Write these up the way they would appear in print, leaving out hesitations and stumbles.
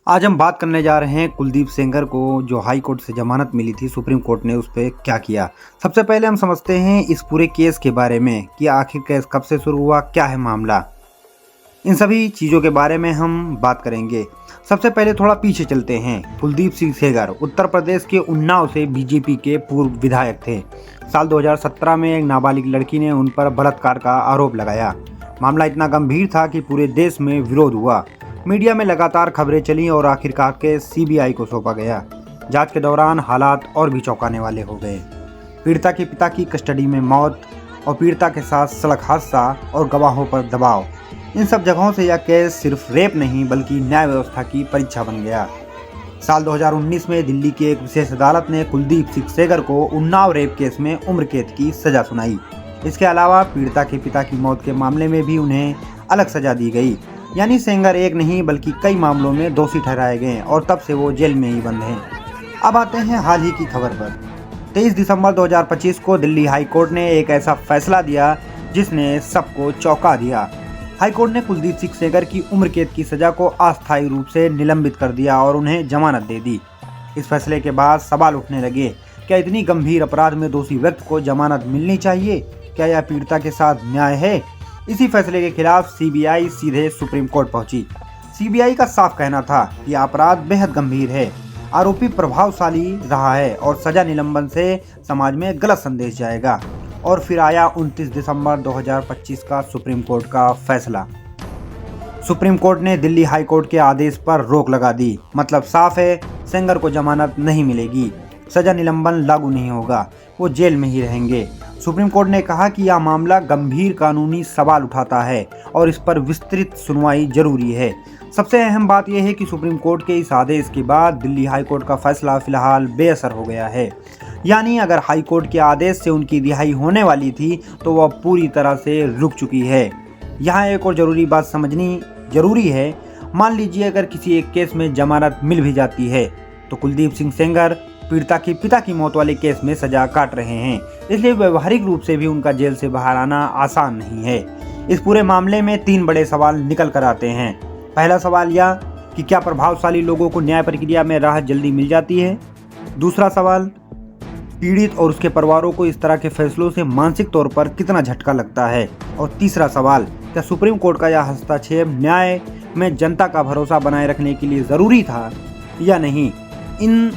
आज हम बात करने जा रहे हैं कुलदीप सेंगर को जो हाई कोर्ट से जमानत मिली थी, सुप्रीम कोर्ट ने उस पर क्या किया। सबसे पहले हम समझते हैं इस पूरे केस के बारे में कि आखिर केस कब से शुरू हुआ, क्या है मामला। इन सभी चीज़ों के बारे में हम बात करेंगे। सबसे पहले थोड़ा पीछे चलते हैं। कुलदीप सिंह सेंगर उत्तर प्रदेश के उन्नाव से बीजेपी के पूर्व विधायक थे। साल 2017 में एक नाबालिग लड़की ने उन पर बलात्कार का आरोप लगाया। मामला इतना गंभीर था कि पूरे देश में विरोध हुआ। मीडिया में लगातार खबरें चलीं और आखिरकार केस सीबीआई को सौंपा गया। जांच के दौरान हालात और भी चौंकाने वाले हो गए। पीड़िता के पिता की कस्टडी में मौत और पीड़िता के साथ सड़क हादसा और गवाहों पर दबाव, इन सब जगहों से यह केस सिर्फ रेप नहीं बल्कि न्याय व्यवस्था की परीक्षा बन गया। साल 2019 में दिल्ली की एक विशेष अदालत ने कुलदीप सिंह सेंगर को उन्नाव रेप केस में उम्र कैद की सजा सुनाई। इसके अलावा पीड़िता के पिता की मौत के मामले में भी उन्हें अलग सजा दी गई। यानी सेंगर एक नहीं बल्कि कई मामलों में दोषी ठहराए गए और तब से वो जेल में ही बंद हैं। अब आते हैं हाल ही की खबर पर। 23 दिसंबर 2025 को दिल्ली हाई कोर्ट ने एक ऐसा फैसला दिया जिसने सबको चौंका दिया। हाई कोर्ट ने कुलदीप सिंह सेंगर की उम्र कैद की सजा को अस्थायी रूप से निलंबित कर दिया और उन्हें जमानत दे दी। इस फैसले के बाद सवाल उठने लगे, क्या इतनी गंभीर अपराध में दोषी व्यक्ति को जमानत मिलनी चाहिए? क्या यह पीड़िता के साथ न्याय है? इसी फैसले के खिलाफ सीबीआई सीधे सुप्रीम कोर्ट पहुंची। सीबीआई का साफ कहना था कि अपराध बेहद गंभीर है, आरोपी प्रभावशाली रहा है और सजा निलंबन से समाज में गलत संदेश जाएगा। और फिर आया 29 दिसंबर 2025 का सुप्रीम कोर्ट का फैसला। सुप्रीम कोर्ट ने दिल्ली हाई कोर्ट के आदेश पर रोक लगा दी। मतलब साफ है, सेंगर को जमानत नहीं मिलेगी, सजा निलंबन लागू नहीं होगा, वो जेल में ही रहेंगे। सुप्रीम कोर्ट ने कहा कि यह मामला गंभीर कानूनी सवाल उठाता है और इस पर विस्तृत सुनवाई जरूरी है। सबसे अहम बात यह है कि सुप्रीम कोर्ट के इस आदेश के बाद दिल्ली हाई कोर्ट का फैसला फिलहाल बेअसर हो गया है। यानी अगर हाई कोर्ट के आदेश से उनकी रिहाई होने वाली थी तो वह पूरी तरह से रुक चुकी है। यहाँ एक और जरूरी बात समझनी जरूरी है। मान लीजिए अगर किसी एक केस में जमानत मिल भी जाती है तो कुलदीप सिंह सेंगर पीड़िता के पिता की मौत वाले केस में सजा काट रहे हैं, इसलिए व्यवहारिक रूप से भी उनका जेल से बाहर आना आसान नहीं है। इस पूरे मामले में 3 बड़े सवाल निकल कर आते हैं। पहला सवाल यह कि क्या प्रभावशाली लोगों को न्याय प्रक्रिया में राहत जल्दी मिल जाती है? दूसरा सवाल, पीड़ित और उसके परिवारों को इस तरह के फैसलों से मानसिक तौर पर कितना झटका लगता है? और तीसरा सवाल, क्या सुप्रीम कोर्ट का यह हस्तक्षेप न्याय में जनता का भरोसा बनाए रखने के लिए ज़रूरी था या नहीं? इन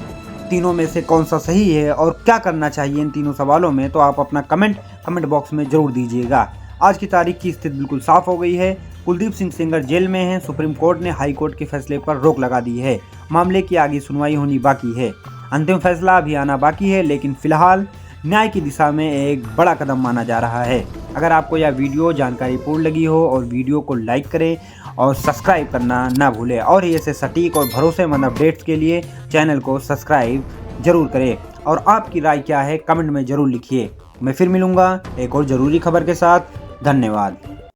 तीनों में से कौन सा सही है और क्या करना चाहिए इन तीनों सवालों में, तो आप अपना कमेंट बॉक्स में जरूर दीजिएगा। आज की तारीख की स्थिति बिल्कुल साफ हो गई है। कुलदीप सिंह सेंगर जेल में हैं। सुप्रीम कोर्ट ने हाई कोर्ट के फैसले पर रोक लगा दी है। मामले की आगे सुनवाई होनी बाकी है। अंतिम फैसला अभी आना बाकी है, लेकिन फिलहाल न्याय की दिशा में एक बड़ा कदम माना जा रहा है। अगर आपको यह वीडियो जानकारीपूर्ण लगी हो और वीडियो को लाइक करें और सब्सक्राइब करना ना भूलें और ऐसे सटीक और भरोसेमंद अपडेट्स के लिए चैनल को सब्सक्राइब जरूर करें। और आपकी राय क्या है कमेंट में ज़रूर लिखिए। मैं फिर मिलूँगा एक और ज़रूरी खबर के साथ। धन्यवाद।